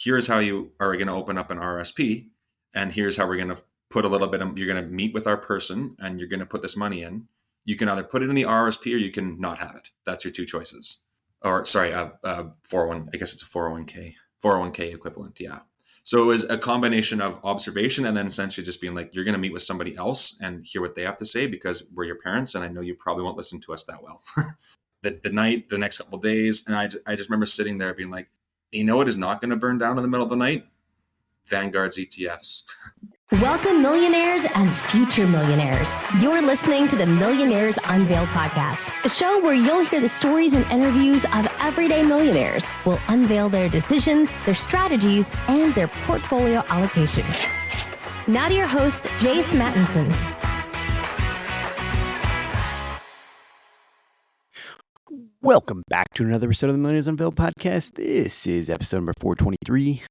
here's how you are going to open up an RSP, and here's how we're going to put a little bit of, you're going to meet with our person and you're going to put this money in. You can either put it in the RSP or you can not have it. That's your two choices. Or sorry, 401, I guess it's a 401k equivalent. Yeah. So it was a combination of observation and then essentially just being like, you're going to meet with somebody else and hear what they have to say because we're your parents. And I know you probably won't listen to us that well. the next couple of days. And I just remember sitting there being like, you know what is not going to burn down in the middle of the night? Vanguard's ETFs. Welcome, millionaires and future millionaires. You're listening to the Millionaires Unveiled podcast, a show where you'll hear the stories and interviews of everyday millionaires. We'll unveil their decisions, their strategies, and their portfolio allocation. Now to your host, Jace Mattinson. Welcome back to another episode of the Millionaires Unveiled podcast. This is episode number 423.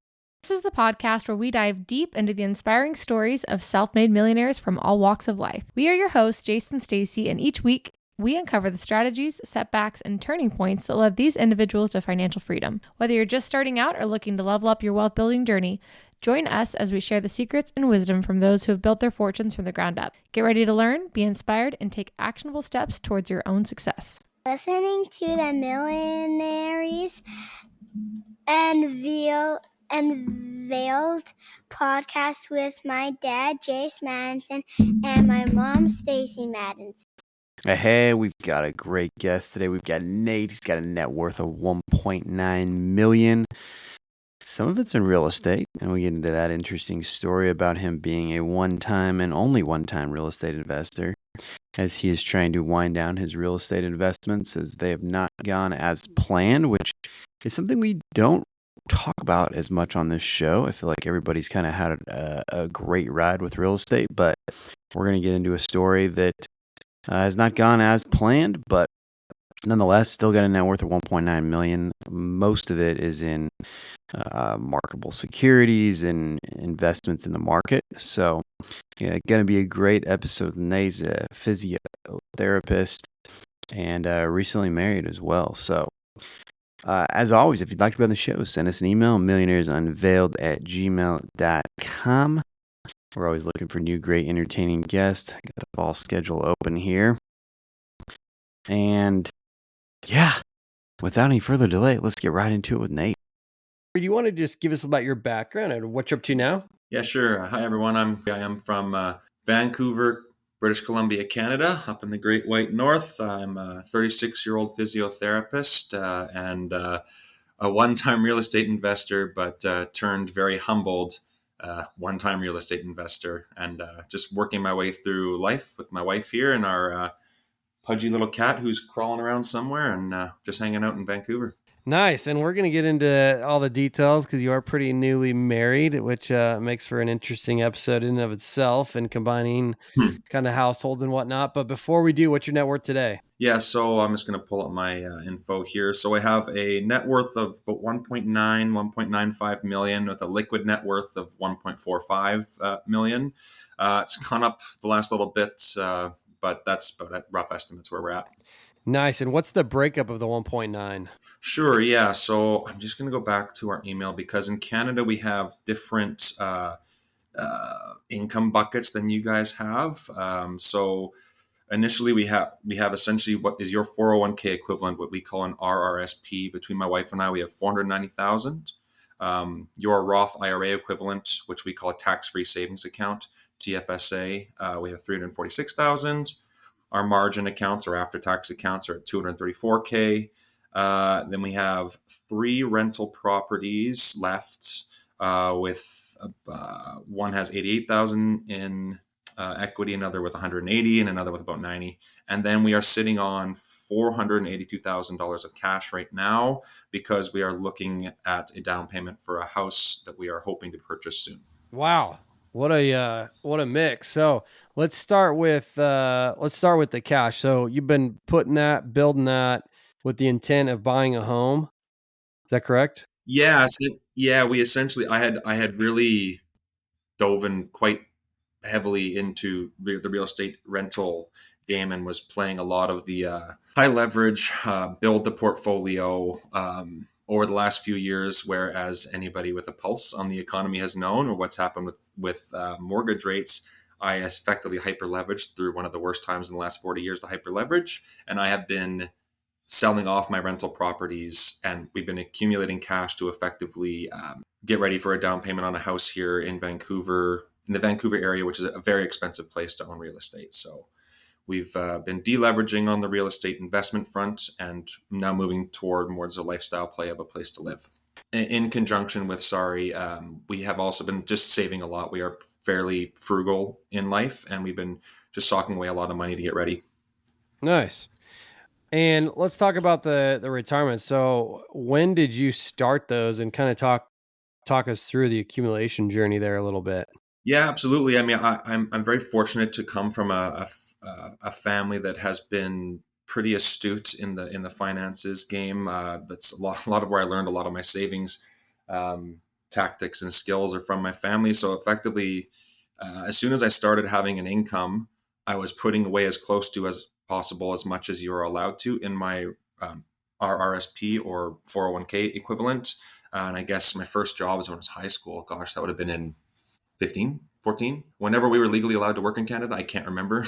This is the podcast where we dive deep into the inspiring stories of self-made millionaires from all walks of life. We are your hosts, Jason and Stacy, and each week we uncover the strategies, setbacks, and turning points that led these individuals to financial freedom. Whether you're just starting out or looking to level up your wealth building journey, join us as we share the secrets and wisdom from those who have built their fortunes from the ground up. Get ready to learn, be inspired, and take actionable steps towards your own success. Listening to the Millionaires Unveiled podcast with my dad, Jace Madison, and my mom, Stacy Madison. Hey, we've got a great guest today. We've got Nate. He's got a net worth of $1.9 million. Some of it's in real estate, and we get into that interesting story about him being a one-time and only one-time real estate investor, as he is trying to wind down his real estate investments as they have not gone as planned, which is something we don't talk about as much on this show. I feel like everybody's kind of had a great ride with real estate, but we're going to get into a story that has not gone as planned, but nonetheless still got a net worth of $1.9 million. Most of it is in marketable securities and investments in the market. So yeah, going to be a great episode. Nate's a physiotherapist and recently married as well. So as always, if you'd like to be on the show, send us an email, millionairesunveiled@gmail.com. We're always looking for new, great, entertaining guests. I got the fall schedule open here. And yeah, without any further delay, let's get right into it with Nate. Do you want to just give us about your background and what you're up to now? Yeah, sure. Hi, everyone. I am from Vancouver, British Columbia, Canada, up in the Great White North. I'm a 36-year-old physiotherapist and a one-time real estate investor, but turned very humbled one-time real estate investor, and just working my way through life with my wife here and our pudgy little cat who's crawling around somewhere and just hanging out in Vancouver. Nice. And we're going to get into all the details because you are pretty newly married, which makes for an interesting episode in and of itself and combining kind of households and whatnot. But before we do, what's your net worth today? Yeah, so I'm just going to pull up my info here. So I have a net worth of about 1.95 million with a liquid net worth of 1.45 million. It's gone up the last little bit, but that's about rough estimates where we're at. Nice. And what's the breakup of the 1.9? Sure, yeah. So I'm just going to go back to our email because in Canada we have different income buckets than you guys have. So initially we have essentially what is your 401k equivalent, what we call an RRSP. Between my wife and I, we have 490,000. Your Roth IRA equivalent, which we call a tax-free savings account, TFSA, we have 346,000. Our margin accounts or after-tax accounts are at 234K. Then we have 3 rental properties left with one has 88,000 in equity, another with 180, and another with about 90. And then we are sitting on $482,000 of cash right now because we are looking at a down payment for a house that we are hoping to purchase soon. Wow. What a mix. So let's start with the cash. So you've been building that with the intent of buying a home. Is that correct? Yeah, we essentially I had really dove in quite heavily into the real estate rental game and was playing a lot of the high leverage, build the portfolio over the last few years, whereas anybody with a pulse on the economy has known, or what's happened with mortgage rates. I effectively hyper leveraged through one of the worst times in the last 40 years to hyper leverage. And I have been selling off my rental properties, and we've been accumulating cash to effectively get ready for a down payment on a house here in Vancouver, in the Vancouver area, which is a very expensive place to own real estate. So we've been deleveraging on the real estate investment front and now moving toward more as a lifestyle play of a place to live. In conjunction with, we have also been just saving a lot. We are fairly frugal in life, and we've been just socking away a lot of money to get ready. Nice. And let's talk about the retirement. So when did you start those, and kind of talk us through the accumulation journey there a little bit? Yeah, absolutely. I mean, I'm very fortunate to come from a family that has been pretty astute in the finances game. That's a lot of where I learned a lot of my savings tactics and skills are from my family. So effectively, as soon as I started having an income, I was putting away as close to as possible, as much as you are allowed to, in my RRSP or 401k equivalent. And I guess my first job was when I was high school. Gosh, that would have been in 15, 14, whenever we were legally allowed to work in Canada. I can't remember.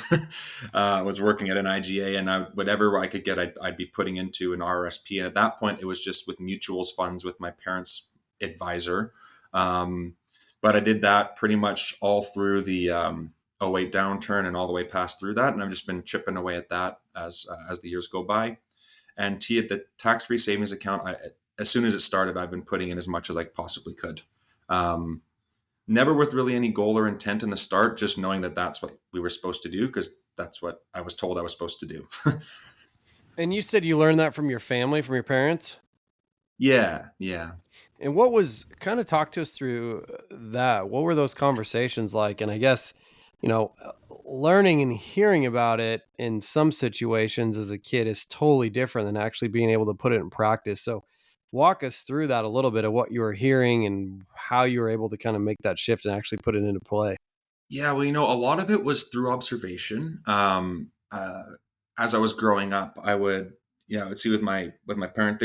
I was working at an IGA, and whatever I could get, I'd be putting into an RRSP. And at that point, it was just with mutuals funds with my parents' advisor. But I did that pretty much all through the 08 downturn and all the way past through that. And I've just been chipping away at that as the years go by. And at the tax-free savings account, as soon as it started, I've been putting in as much as I possibly could. Never with really any goal or intent in the start, just knowing that that's what we were supposed to do, because that's what I was told I was supposed to do. And you said you learned that from your family, from your parents? Yeah. And what was, kind of talk to us through that? What were those conversations like? And I guess, learning and hearing about it in some situations as a kid is totally different than actually being able to put it in practice. So walk us through that a little bit of what you were hearing and how you were able to kind of make that shift and actually put it into play. Yeah, well, a lot of it was through observation. As I was growing up, I would see with my parents.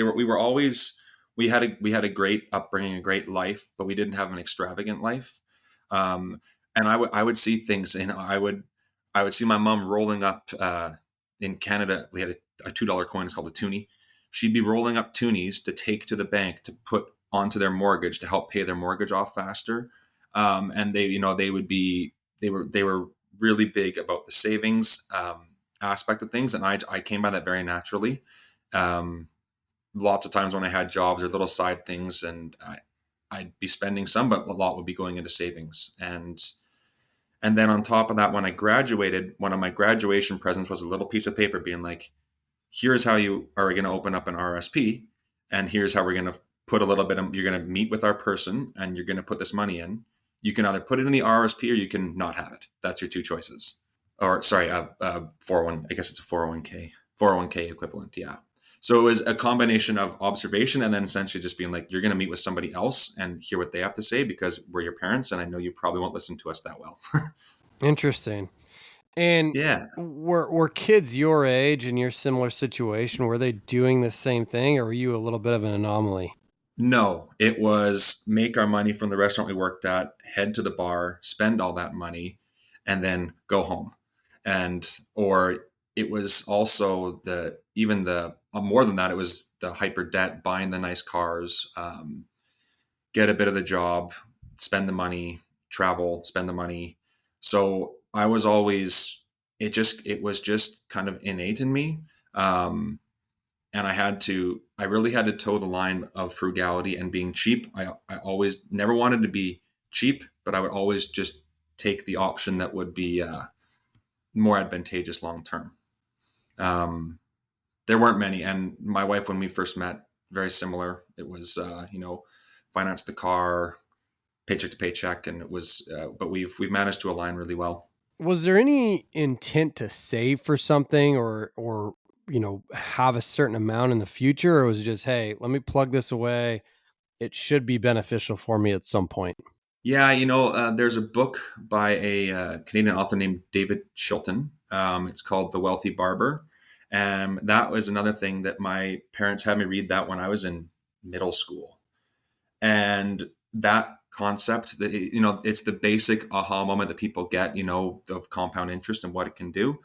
We had a great upbringing, a great life, but we didn't have an extravagant life. And I would see things, and I would see my mom rolling up. In Canada, we had a $2 coin. It's called a toonie. She'd be rolling up toonies to take to the bank to put onto their mortgage to help pay their mortgage off faster. And they were really big about the savings aspect of things, and I came by that very naturally. Lots of times when I had jobs or little side things, and I'd be spending some, but a lot would be going into savings. And then on top of that, when I graduated, one of my graduation presents was a little piece of paper being like, here's how you are going to open up an RSP, and here's how we're going to put a little bit of, you're going to meet with our person, and you're going to put this money in. You can either put it in the RSP or you can not have it. That's your two choices. Or sorry, 401. I guess it's a 401k equivalent. Yeah. So it was a combination of observation and then essentially just being like, you're going to meet with somebody else and hear what they have to say, because we're your parents, and I know you probably won't listen to us that well. Interesting. And Yeah. were kids your age in your similar situation? Were they doing the same thing, or were you a little bit of an anomaly? No, it was make our money from the restaurant we worked at, head to the bar, spend all that money, and then go home. Or it was also more than that, it was the hyper debt, buying the nice cars, get a bit of the job, spend the money, travel, spend the money. So I was always, it was just kind of innate in me. And I really had to toe the line of frugality and being cheap. I always never wanted to be cheap, but I would always just take the option that would be more advantageous long term. There weren't many, and my wife, when we first met, very similar. It was finance the car, paycheck to paycheck, and it was. But we've managed to align really well. Was there any intent to save for something, or have a certain amount in the future, or was it just, hey, let me plug this away, it should be beneficial for me at some point? Yeah, there's a book by a Canadian author named David Chilton. It's called The Wealthy Barber. And that was another thing that my parents had me read that when I was in middle school. And that concept, that, it's the basic aha moment that people get, of compound interest and what it can do.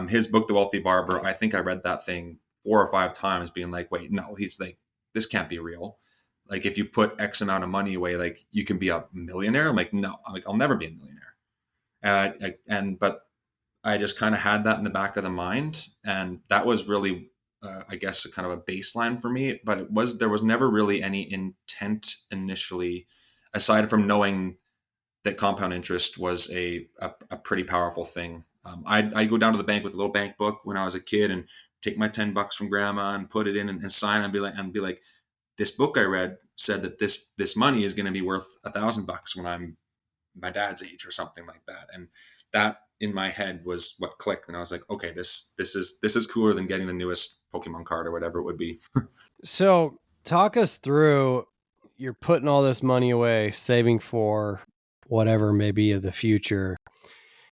His book, The Wealthy Barber, I think I read that thing 4 or 5 times being like, wait, no, he's like, this can't be real. Like, if you put X amount of money away, like, you can be a millionaire. I'm like, no, I'll never be a millionaire. But I just kind of had that in the back of the mind, and that was really, I guess, a kind of a baseline for me. But there was never really any intent initially, aside from knowing that compound interest was a pretty powerful thing. I'd go down to the bank with a little bank book when I was a kid and take my $10 from grandma and put it in and sign and be like, this book I read said that this money is going to be worth $1,000 when I'm my dad's age or something like that. And that in my head was what clicked. And I was like, okay, this is cooler than getting the newest Pokemon card or whatever it would be. So talk us through, you're putting all this money away, saving for whatever may be of the future.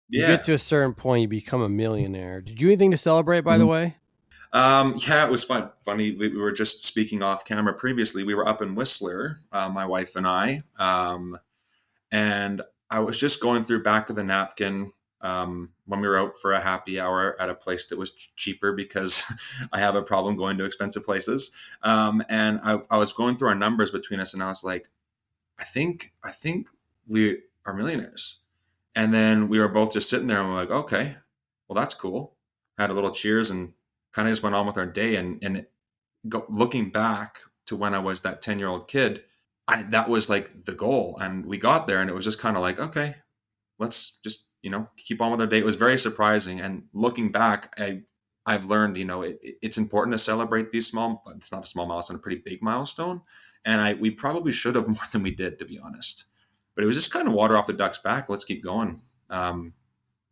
You get Yeah. to a certain point, you become a millionaire. Did you do anything to celebrate, by the way? Yeah, it was fun. Funny. We were just speaking off camera previously. We were up in Whistler, my wife and I, and I was just going through back of the napkin when we were out for a happy hour at a place that was cheaper because I have a problem going to expensive places. And I was going through our numbers between us, and I was like, I think we are millionaires. And then we were both just sitting there, and we're like, okay, well, that's cool. Had a little cheers and kind of just went on with our day. Looking back to when I was that 10-year-old kid, that was like the goal. And we got there, and it was just kind of like, okay, let's just, keep on with our day. It was very surprising. And looking back, I've learned, it's important to celebrate these it's not a small milestone, a pretty big milestone. And we probably should have more than we did, to be honest. But it was just kind of water off the duck's back. Let's keep going.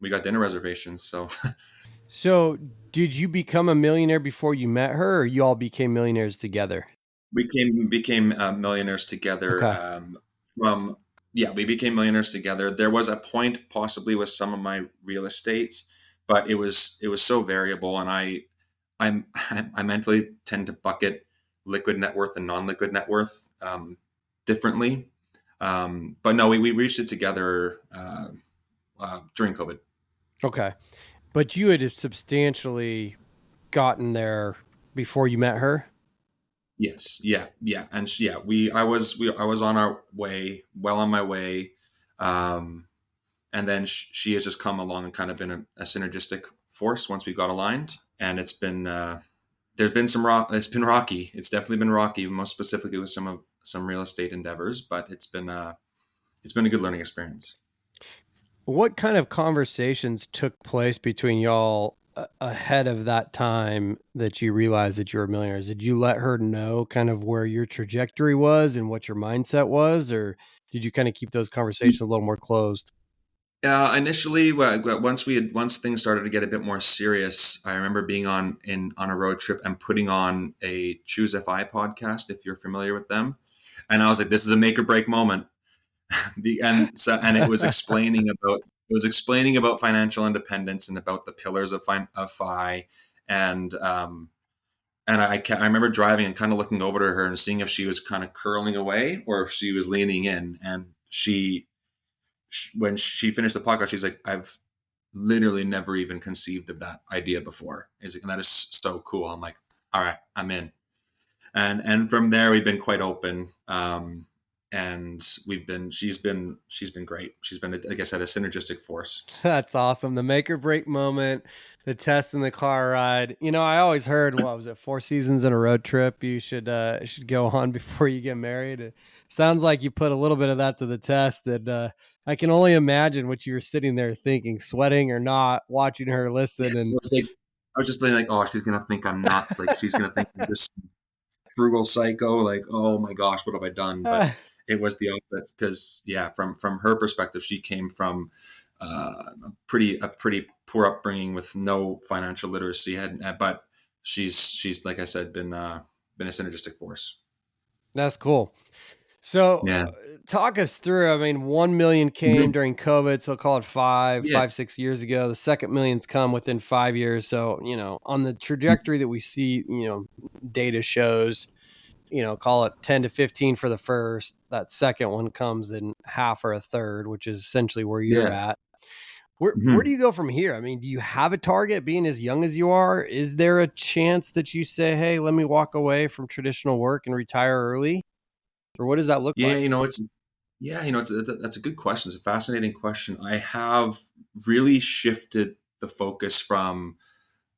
We got dinner reservations. So So did you become a millionaire before you met her, or you all became millionaires together? we became millionaires together. Okay. From Yeah, we became millionaires together. There was a point possibly with some of my real estate, but it was so variable, and I'm I mentally tend to bucket liquid net worth and non-liquid net worth differently. But no, we reached it together during COVID. Okay. But you had substantially gotten there before you met her? Yes, yeah, yeah, and yeah, I was on our way, well on my way, um, and then she has just come along and kind of been a synergistic force once we got aligned, and there's been it's been rocky. It's definitely been rocky, most specifically with some real estate endeavors, but it's been a good learning experience. What kind of conversations took place between y'all ahead of that time that you realized that you were millionaires? Did you let her know kind of where your trajectory was and what your mindset was, or did you kind of keep those conversations a little more closed? Initially, once things started to get a bit more serious, I remember being on a road trip and putting on a Choose FI podcast, if you're familiar with them, and I was like, "This is a make or break moment." And it was explaining about financial independence and about the pillars of FI, and I remember driving and kind of looking over to her and seeing if she was kind of curling away or if she was leaning in, and when she finished the podcast, she's like, "I've literally never even conceived of that idea before." He's like, "And that is so cool." I'm like, "All right, I'm in." And from there, we've been quite open. And she's been great. She's been, like I said, a synergistic force. That's awesome. The make or break moment, the test in the car ride. I always heard, what was it, 4 seasons in a road trip you should go on before you get married. It sounds like you put a little bit of that to the test. And I can only imagine what you were sitting there thinking, sweating or not, watching her listen. I was like, I was just being like, "Oh, she's gonna think I'm nuts. Like, she's gonna think I'm just frugal psycho. Like, oh my gosh, what have I done?" But And it was the opposite because, yeah, from her perspective, she came from a pretty poor upbringing with no financial literacy. But she's like I said, been a synergistic force. that's cool. So Yeah. talk us through. I mean, 1 million came Mhm. during COVID, so call it Yeah. 6 years ago. The second million's come within 5 years. So, on the trajectory that we see, data shows, call it 10 to 15 for the first. That second one comes in half or a third, which is essentially where you're Yeah. at. Where do Mhm. you go from here? I mean, do you have a target being as young as you are? Is there a chance that you say, hey, let me walk away from traditional work and retire early? Or what does that look Yeah, like? that's a good question. It's a fascinating question. I have really shifted the focus from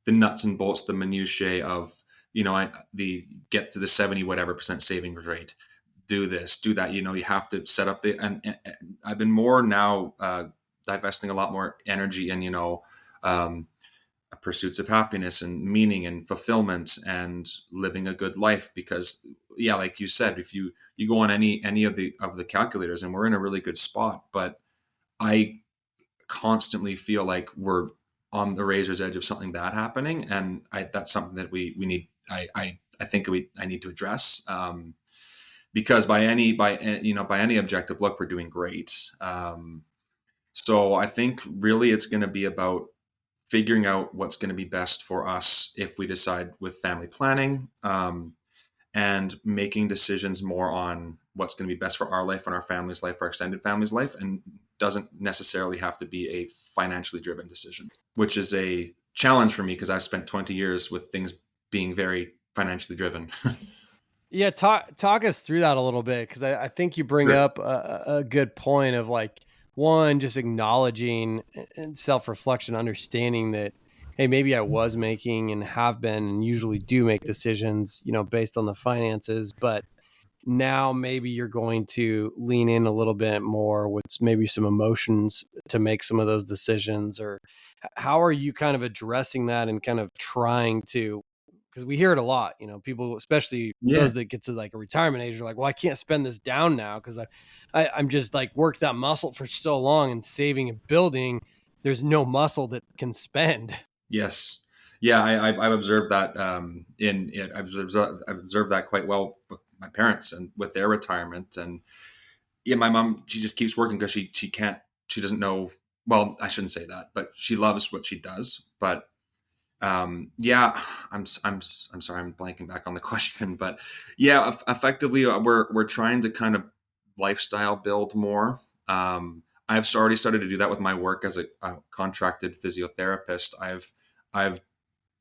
the nuts and bolts, the minutiae of, the get to the 70 whatever percent savings rate, do this, do that. You have to set up and I've been more now divesting a lot more energy in, um, pursuits of happiness and meaning and fulfillment and living a good life. Because yeah, like you said, if you go on any of the calculators, and we're in a really good spot, but I constantly feel like we're on the razor's edge of something bad happening, and that's something that we need. I think I need to address, because by any objective look, we're doing great. So I think really it's going to be about figuring out what's going to be best for us if we decide with family planning, and making decisions more on what's going to be best for our life and our family's life, our extended family's life, and doesn't necessarily have to be a financially driven decision, which is a challenge for me because I've spent 20 years with things being very financially driven. Yeah, talk us through that a little bit because I think you bring Sure. up a good point of like one, just acknowledging and self reflection, understanding that hey, maybe I was making and have been and usually do make decisions, based on the finances, but now maybe you're going to lean in a little bit more with maybe some emotions to make some of those decisions. Or how are you kind of addressing that and kind of trying to, because we hear it a lot, people, especially Yeah. those that get to like a retirement age, are like, well, I can't spend this down now because I'm just like worked that muscle for so long and saving and building. There's no muscle that can spend. Yes. Yeah, I've observed that. I've observed that quite well with my parents and with their retirement. And yeah, my mom, she just keeps working because she can't, she doesn't know. Well, I shouldn't say that, but she loves what she does. But yeah, I'm sorry, I'm blanking back on the question. But yeah, effectively, we're trying to kind of lifestyle build more. I've already started to do that with my work as a contracted physiotherapist. I've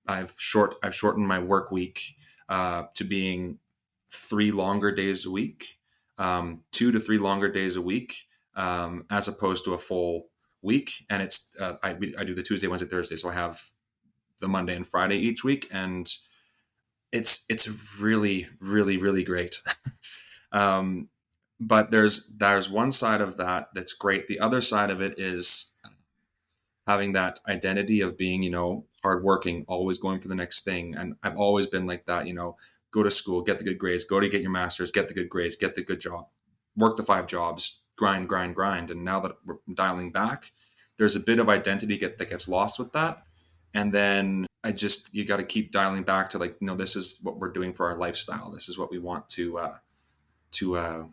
I've shortened my work week to being 3 longer days a week, 2 to 3 longer days a week, as opposed to a full week. And I do the Tuesday, Wednesday, Thursday, so I have the Monday and Friday each week, and it's really, really, really great. um, but there's one side of that that's great. The other side of it is having that identity of being, hardworking, always going for the next thing. And I've always been like that, go to school, get the good grades, go to get your master's, get the good grades, get the good job, work the 5 jobs, grind, grind, grind. And now that we're dialing back, there's a bit of identity that gets lost with that. And then you got to keep dialing back to like, no, this is what we're doing for our lifestyle. This is what we want to, to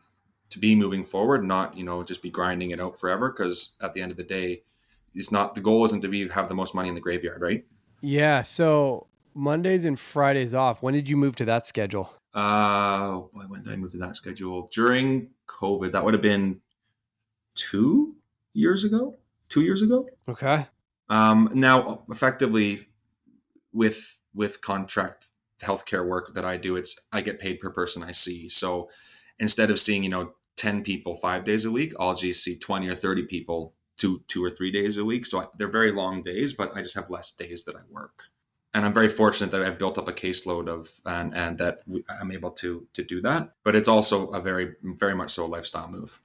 be moving forward, not, just be grinding it out forever. Cause at the end of the day, it's not, the goal isn't to be have the most money in the graveyard, right? Yeah. So Mondays and Fridays off. When did you move to that schedule? Boy, when did I move to that schedule? During COVID. That would have been 2 years ago. 2 years ago. Okay. Now, effectively, with contract healthcare work that I do, I get paid per person I see. So instead of seeing 10 people 5 days a week, I'll just see 20 or 30 people 2 or 3 days a week. So they're very long days, but I just have less days that I work. And I'm very fortunate that I've built up a caseload and that I'm able to do that. But it's also a very, very much so a lifestyle move.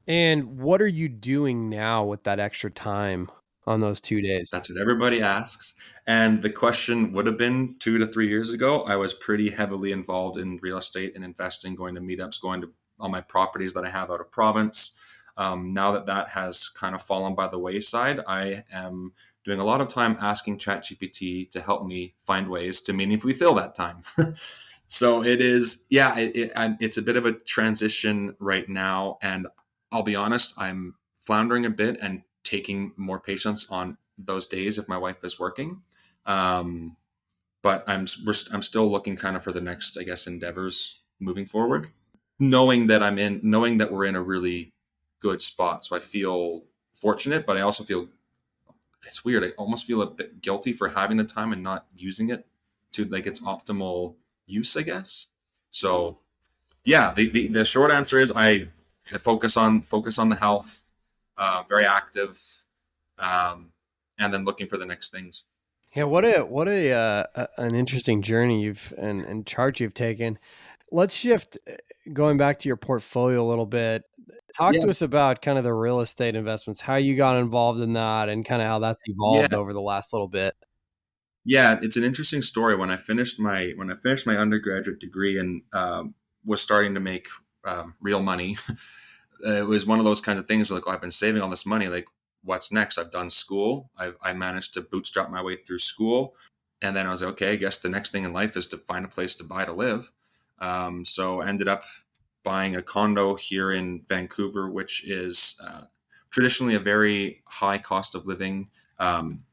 And what are you doing now with that extra time on those 2 days? That's what everybody asks. And the question would have been 2 to 3 years ago. I was pretty heavily involved in real estate and investing, going to meetups, going to all my properties that I have out of province. Now that has kind of fallen by the wayside, I am doing a lot of time asking ChatGPT to help me find ways to meaningfully fill that time. So it is, yeah, it's a bit of a transition right now. And I'll be honest, I'm floundering a bit and taking more patience on those days if my wife is working. Um, but I'm still looking kind of for the next, I guess, endeavors moving forward, knowing that we're in a really good spot. So I feel fortunate, but I also feel, it's weird. I almost feel a bit guilty for having the time and not using it to like its optimal use, I guess. So yeah, the short answer is I focus on the health, very active, um, and then looking for the next things. Yeah, an interesting journey and charge you've taken. Let's shift, going back to your portfolio a little bit. Talk Yeah, to us about kind of the real estate investments, how you got involved in that, and kind of how that's evolved yeah, over the last little bit. yeah. It's an interesting story. When I finished my undergraduate degree and was starting to make real money, it was one of those kinds of things where like, oh, I've been saving all this money. Like, what's next? I've done school. I managed to bootstrap my way through school, and then I was like, okay, I guess the next thing in life is to find a place to buy to live. So ended up buying a condo here in Vancouver, which is traditionally a very high cost of living um,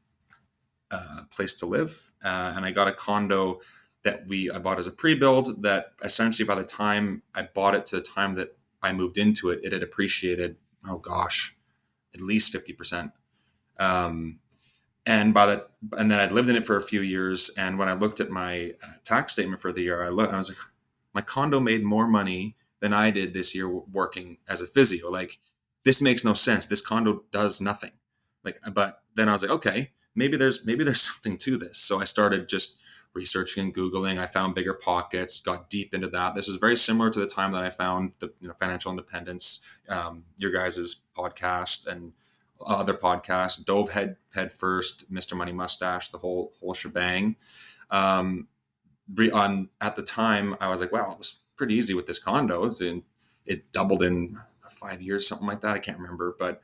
place to live. And I got a condo that I bought as a pre-build that essentially by the time I bought it to the time that I moved into it, it had appreciated, oh gosh, at least 50%. Um, and and then I'd lived in it for a few years. And when I looked at my tax statement for the year, I was like, my condo made more money than I did this year working as a physio. Like, this makes no sense. This condo does nothing. Like, but then I was like, okay, maybe there's something to this. So I started just researching and Googling. I found Bigger Pockets, got deep into that. This is very similar to the time that I found the financial independence, your guys's podcast and other podcasts, dove head first, Mr. Money Mustache, the whole shebang. Um, at the time, I was like, wow, it was pretty easy with this condo, and it doubled in 5 years, something like that. I can't remember, but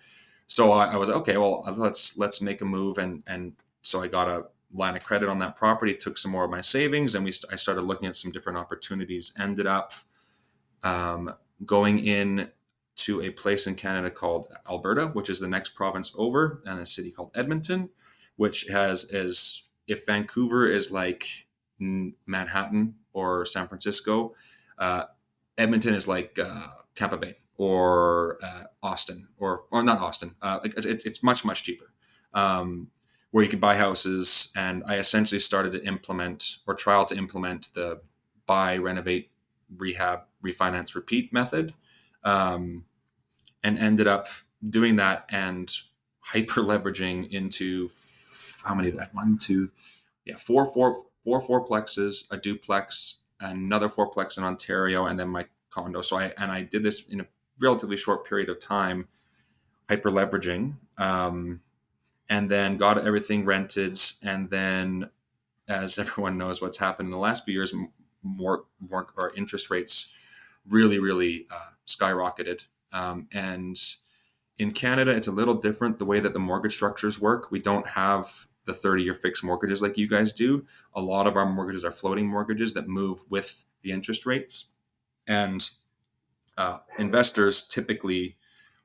so I was okay. Well, let's make a move, and so I got a line of credit on that property, took some more of my savings, and I started looking at some different opportunities. Ended up um, going in to a place in Canada called Alberta, which is the next province over, and a city called Edmonton, which has as if Vancouver is like Manhattan or San Francisco, uh, Edmonton is like Tampa Bay or Austin or not Austin. It's much cheaper. Where you can buy houses, and I essentially started to implement or trial to implement the buy, renovate, rehab, refinance, repeat method, um, and ended up doing that and hyper leveraging into how many did I one two yeah four fourplexes, a duplex, another fourplex in Ontario, and then my condo. So I did this in a relatively short period of time, hyper leveraging, and then got everything rented, and then as everyone knows what's happened in the last few years, more or interest rates really skyrocketed. And in Canada, it's a little different the way that the mortgage structures work. We don't have the 30-year fixed mortgages like you guys do. A lot of our mortgages are floating mortgages that move with the interest rates. And investors typically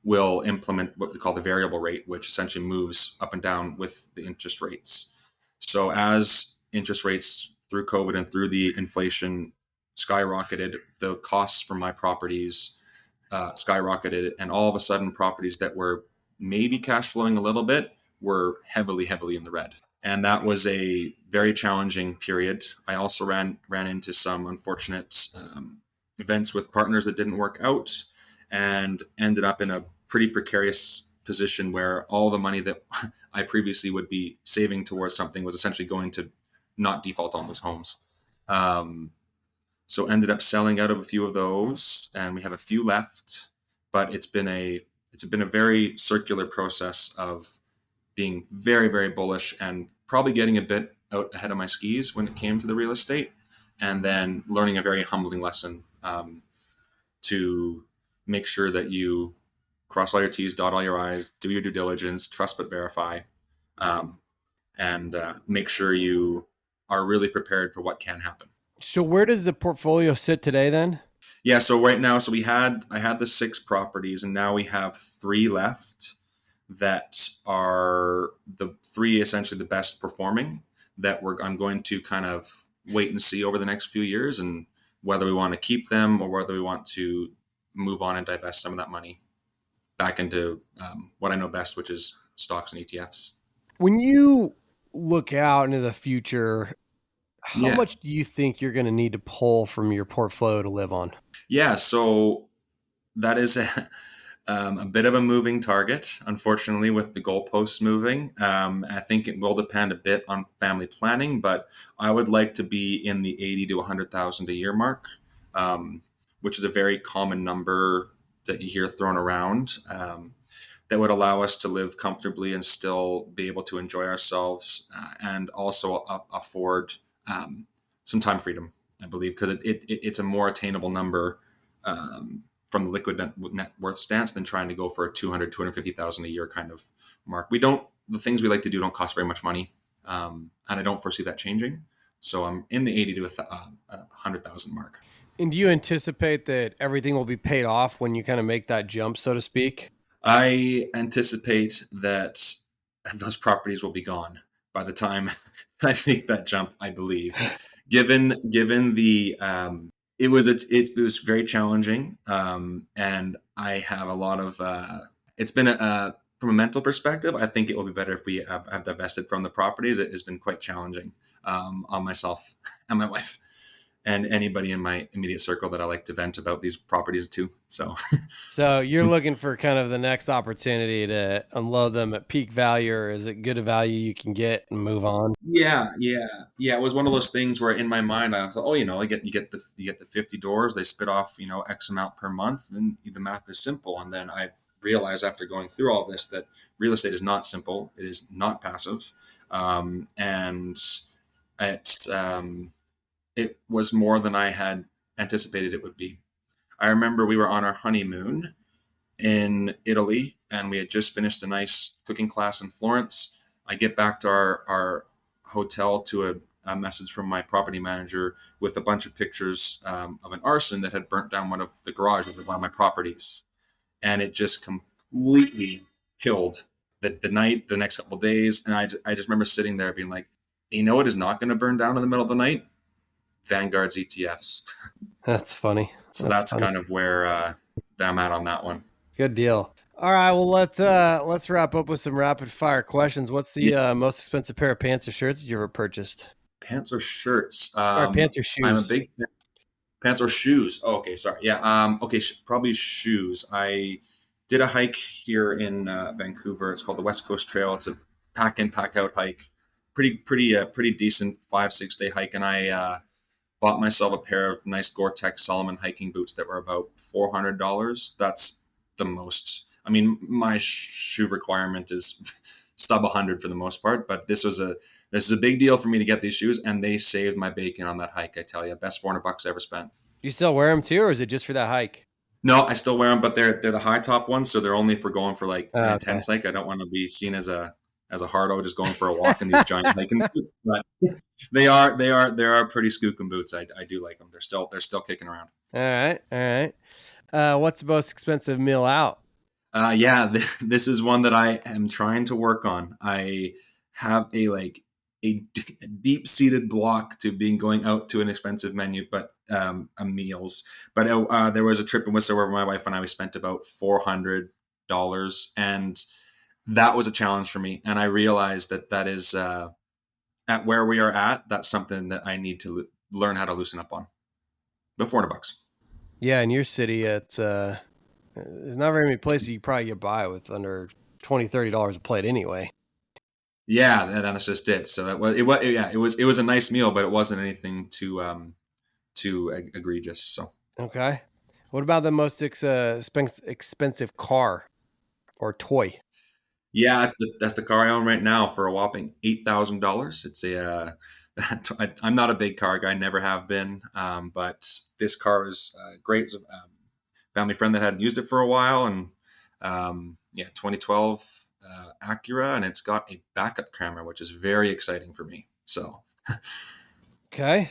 will implement what we call the variable rate, which essentially moves up and down with the interest rates. So as interest rates through COVID and through the inflation skyrocketed, the costs for my properties skyrocketed, and all of a sudden, properties that were maybe cash flowing a little bit were heavily in the red. And that was a very challenging period. I also ran into some unfortunate events with partners that didn't work out, and ended up in a pretty precarious position where all the money that I previously would be saving towards something was essentially going to not default on those homes. Um, so ended up selling out of a few of those, and we have a few left. But it's been a very circular process of being very bullish and probably getting a bit out ahead of my skis when it came to the real estate, and then learning a very humbling lesson to make sure that you cross all your T's, dot all your I's, do your due diligence, trust but verify, um, and make sure you are really prepared for what can happen. So where does the portfolio sit today then? Yeah, so right now, I had the 6 properties, and now we have 3 left that are the 3 essentially the best performing that I'm going to kind of wait and see over the next few years, and whether we want to keep them or whether we want to move on and divest some of that money back into what I know best, which is stocks and ETFs. When you look out into the future, how Yeah. much do you think you're going to need to pull from your portfolio to live on? Yeah, so that is a bit of a moving target, unfortunately, with the goalposts moving. I think it will depend a bit on family planning, but I would like to be in the 80 to 100,000 a year mark, um, which is a very common number that you hear thrown around. That would allow us to live comfortably and still be able to enjoy ourselves, and also afford some time freedom, I believe, because it's a more attainable number, from the liquid net worth stance, than trying to go for a 250,000 a year kind of mark. The things we like to do don't cost very much money, and I don't foresee that changing. So I'm in the 80 to 100,000 mark. And do you anticipate that everything will be paid off when you kind of make that jump, so to speak? I anticipate that those properties will be gone by the time I make that jump, I believe. Given the it was very challenging, and I have a lot of it's been from a mental perspective. I think it will be better if we have divested from the properties. It has been quite challenging, on myself and my wife and anybody in my immediate circle that I like to vent about these properties to. So So you're looking for kind of the next opportunity to unload them at peak value, or is it good a value you can get and move on? yeah. It was one of those things where in my mind I was like, oh, you get the 50 doors, they spit off X amount per month, and the math is simple. And then I realized after going through all this that real estate is not simple. It is not passive, and it it was more than I had anticipated it would be. I remember we were on our honeymoon in Italy, and we had just finished a nice cooking class in Florence. I get back to our hotel to a message from my property manager with a bunch of pictures, of an arson that had burnt down one of the garages of one of my properties. And it just completely killed the next couple of days. And I just remember sitting there being like, it is not going to burn down in the middle of the night? Vanguard's ETFs. That's funny. So That's that's funny. kind of where I'm at on that one. Good deal. All right, well let's wrap up with some rapid fire questions. What's the most expensive pair of pants or shirts you ever purchased? Pants or shirts? Sorry, pants or I'm a shoes. big pants or shoes. Oh, okay, sorry. Yeah. Okay. Probably shoes. I did a hike here in Vancouver. It's called the West Coast Trail. It's a pack in, pack out hike. Pretty decent 5 6 day hike, and I bought myself a pair of nice Gore-Tex Solomon hiking boots that were about $400. That's the most. I mean, my shoe requirement is sub 100 for the most part, but this is a big deal for me to get these shoes, and they saved my bacon on that hike. I tell you, best $400 I ever spent. You still wear them too, or is it just for that hike? No, I still wear them, but they're the high top ones, so they're only for going for like an Okay. intense hike. I don't want to be seen as a hardo just going for a walk in these giant hiking boots, but they are pretty skookum boots. I do like them. They're still kicking around. All right. All right. What's the most expensive meal out? Yeah, this is one that I am trying to work on. I have a deep seated block to being going out to an expensive menu, but meals. But there was a trip in Whistler where my wife and I we spent about $400, and that was a challenge for me. And I realized that is at where we are at. That's something that I need to learn how to loosen up on. But $400. Yeah, in your city, it's there's not very many places you probably get by with under $20-$30 a plate anyway. Yeah, that's just it. So it was a nice meal, but it wasn't anything too egregious. So Okay. What about the most expensive car or toy? yeah, that's the car I own right now for a whopping $8,000. It's I'm not a big car guy, never have been, but this car is great. It's a family friend that hadn't used it for a while, and yeah, 2012 Acura, and it's got a backup camera, which is very exciting for me. So Okay.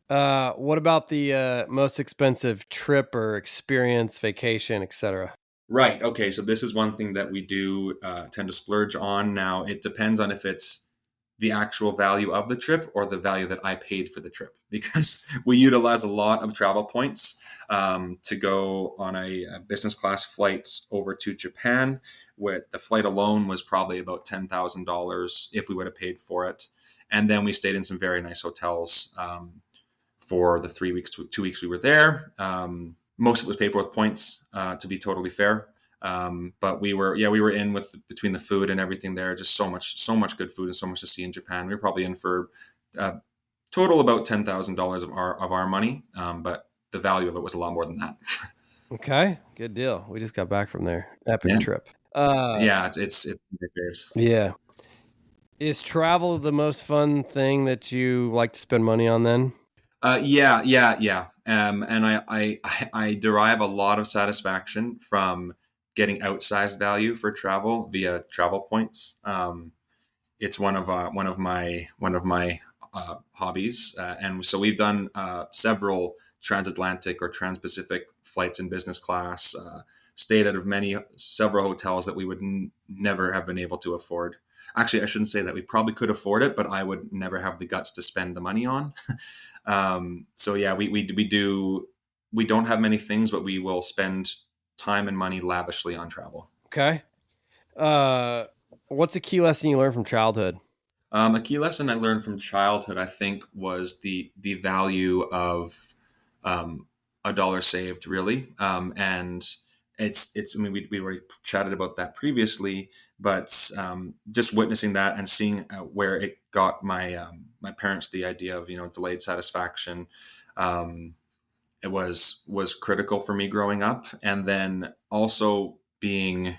What about the most expensive trip or experience, vacation, etc.? Right. Okay. So this is one thing that we do tend to splurge on. Now, it depends on if it's the actual value of the trip or the value that I paid for the trip, because we utilize a lot of travel points to go on a business class flight over to Japan. Where the flight alone was probably about $10,000 if we would have paid for it, and then we stayed in some very nice hotels for the 3 weeks, 2 weeks we were there. Most of it was paid for with points, to be totally fair. But we were in with between the food and everything there, just so much good food and so much to see in Japan. We were probably in for total about $10,000 of our money, but the value of it was a lot more than that. Okay, good deal. We just got back from there. Epic Yeah, trip. yeah, it's my favorite. Yeah. Is travel the most fun thing that you like to spend money on then? Yeah. And I derive a lot of satisfaction from getting outsized value for travel via travel points. It's one of my hobbies, and so we've done several transatlantic or transpacific flights in business class. Stayed out of several hotels that we would never have been able to afford. Actually, I shouldn't say that. We probably could afford it, but I would never have the guts to spend the money on. So yeah, we don't have many things, but we will spend time and money lavishly on travel. Okay. Uh, what's a key lesson you learned from childhood? A key lesson I learned from childhood, I think, was the value of a dollar saved, really. And it's. I mean, we already chatted about that previously, but just witnessing that and seeing where it got my parents the idea of delayed satisfaction. Um, it was critical for me growing up, and then also being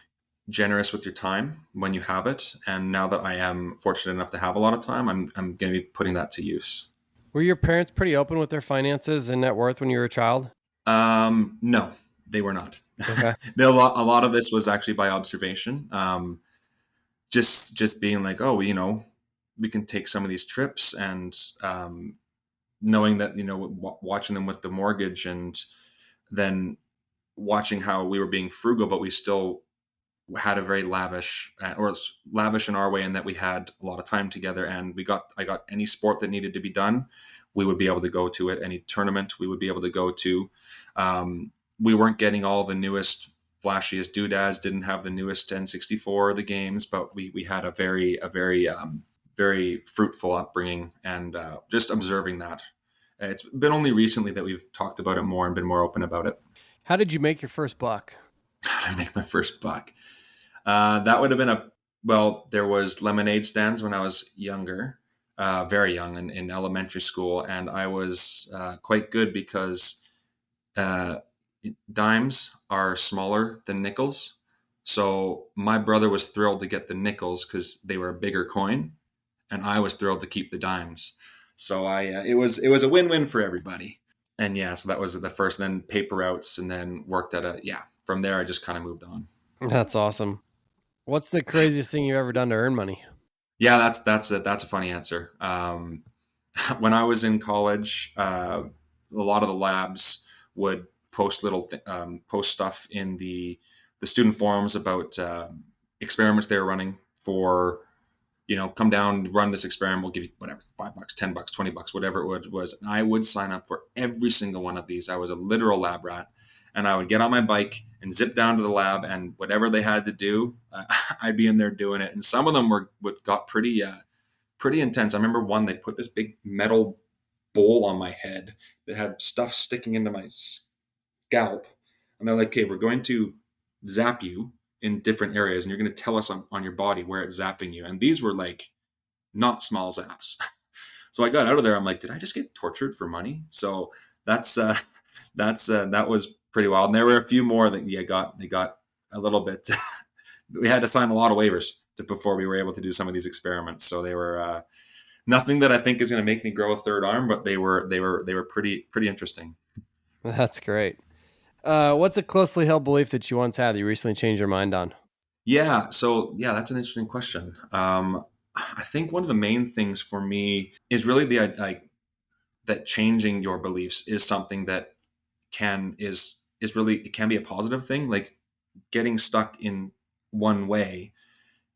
generous with your time when you have it. And now that I am fortunate enough to have a lot of time, I'm going to be putting that to use. Were your parents pretty open with their finances and net worth when you were a child? No, they were not. Okay. A lot of this was actually by observation. Just being like, oh, we can take some of these trips, and knowing that watching them with the mortgage, and then watching how we were being frugal, but we still had a very lavish, or lavish in our way, in that we had a lot of time together, and I got any sport that needed to be done, we would be able to go to it. Any tournament we would be able to go to. We weren't getting all the newest flashiest doodads, didn't have the newest N64 the games, but we had very fruitful upbringing, and just observing that. It's been only recently that we've talked about it more and been more open about it. How did you make your first buck? How did I make my first buck? That would have been well, there was lemonade stands when I was younger, very young, in elementary school. And I was quite good because uh, dimes are smaller than nickels. So my brother was thrilled to get the nickels because they were a bigger coin, and I was thrilled to keep the dimes. So it was a win-win for everybody. And yeah, so that was the first, then paper routes, and then worked at from there I just kind of moved on. That's awesome. What's the craziest thing you've ever done to earn money? Yeah, that's a funny answer. When I was in college, a lot of the labs would post stuff in the student forums about experiments they were running for. Come down, run this experiment. We'll give you whatever, $5, $10, $20, whatever it was. And I would sign up for every single one of these. I was a literal lab rat, and I would get on my bike and zip down to the lab, and whatever they had to do, I'd be in there doing it. And some of them got pretty intense. I remember one, they put this big metal bowl on my head that had stuff sticking into my scalp, and they're like, "Okay, we're going to zap you in different areas, and you're going to tell us on your body where it's zapping you." And these were like not small zaps. So I got out of there. I'm like, did I just get tortured for money? So that's that was pretty wild. And there were a few more that they got a little bit. We had to sign a lot of waivers before we were able to do some of these experiments. So they were nothing that I think is going to make me grow a third arm, but they were pretty interesting. That's great. What's a closely held belief that you once had that you recently changed your mind on? Yeah, so yeah, that's an interesting question. I think one of the main things for me is really that changing your beliefs is something that is really, it can be a positive thing. Like getting stuck in one way,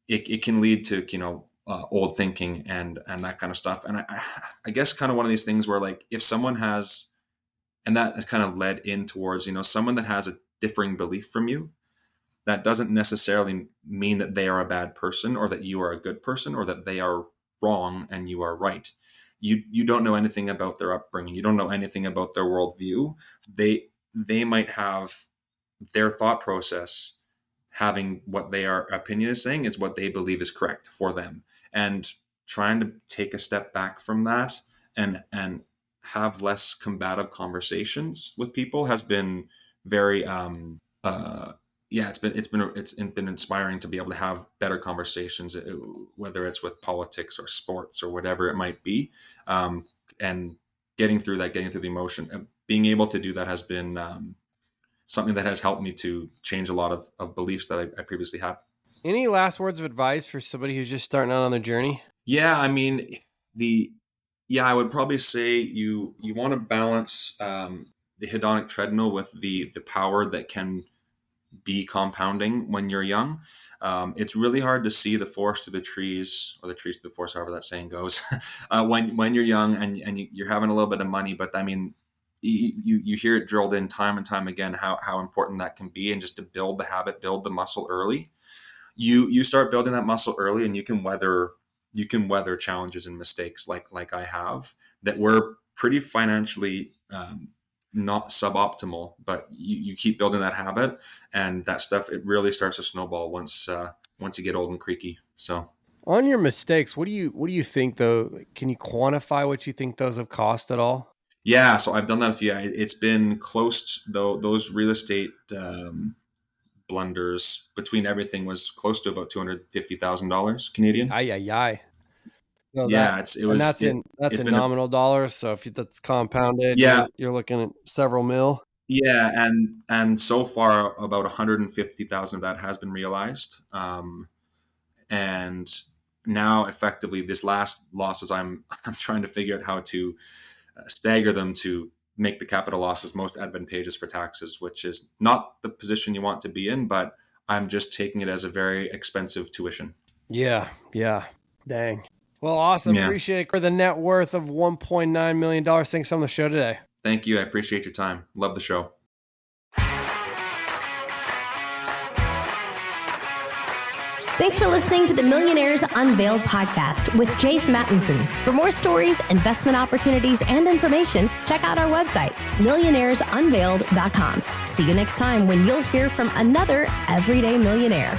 it can lead to, old thinking and that kind of stuff. And I guess kind of one of these things where, like, if someone has, and that has kind of led in towards, someone that has a differing belief from you, that doesn't necessarily mean that they are a bad person or that you are a good person or that they are wrong and you are right. You don't know anything about their upbringing. You don't know anything about their worldview. They might have their thought process having what their opinion is saying is what they believe is correct for them. And trying to take a step back from that and have less combative conversations with people has been very it's been inspiring to be able to have better conversations, whether it's with politics or sports or whatever it might be, and getting through the emotion, being able to do that has been something that has helped me to change a lot of beliefs that I previously had. Any last words of advice for somebody who's just starting out on their journey? Yeah, I mean, I would probably say you want to balance the hedonic treadmill with the power that can be compounding when you're young. It's really hard to see the forest through the trees, or the trees through the forest, however that saying goes, when you're young and you're having a little bit of money. But I mean, you hear it drilled in time and time again how important that can be, and just to build the habit, build the muscle early. You start building that muscle early, and you can weather challenges and mistakes like I have, that were pretty financially not suboptimal, but you keep building that habit, and that stuff, it really starts to snowball once you get old and creaky. So On your mistakes, what do you think though? Can you quantify what you think those have cost at all? yeah, so I've done that a few. It's been close, though. Those real estate blunders, between everything, was close to about $250,000 Canadian. Ay, ay, ay. So Yeah, that's it's in been a nominal dollars. So if that's compounded, yeah. you're looking at several mil. Yeah, and so far about 150,000 of that has been realized, and now effectively this last losses, I'm trying to figure out how to stagger them to make the capital losses most advantageous for taxes, which is not the position you want to be in, but I'm just taking it as a very expensive tuition. Yeah, yeah. Dang. Well, awesome. Yeah, Appreciate it. For the net worth of $1.9 million. Thanks on the show today. thank you. I appreciate your time. Love the show. Thanks for listening to the Millionaires Unveiled podcast with Jace Mattinson. For more stories, investment opportunities, and information, check out our website, millionairesunveiled.com. See you next time when you'll hear from another everyday millionaire.